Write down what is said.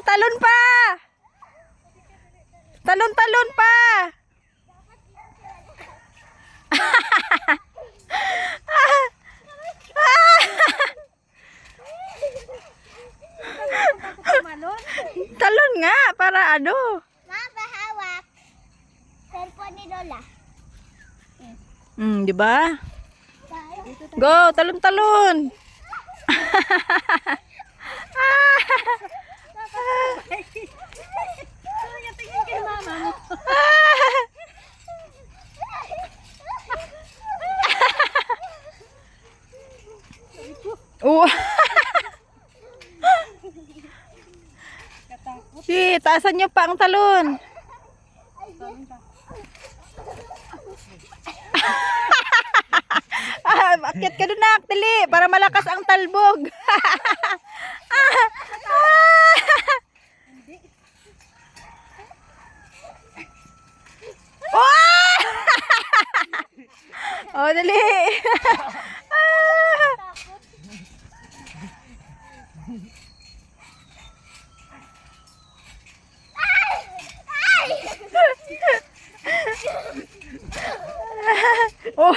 talon pa. Talon pa. Talon nga para ano. Mapahawak. Cellphone ni Lola. Di ba? Go, talon. Tingin kay mama mo. Oh. Si, taasan niyo pa ang talon. Akyat ka doon, nak, dali, para malakas ang talbog. Oh, dali. Oh.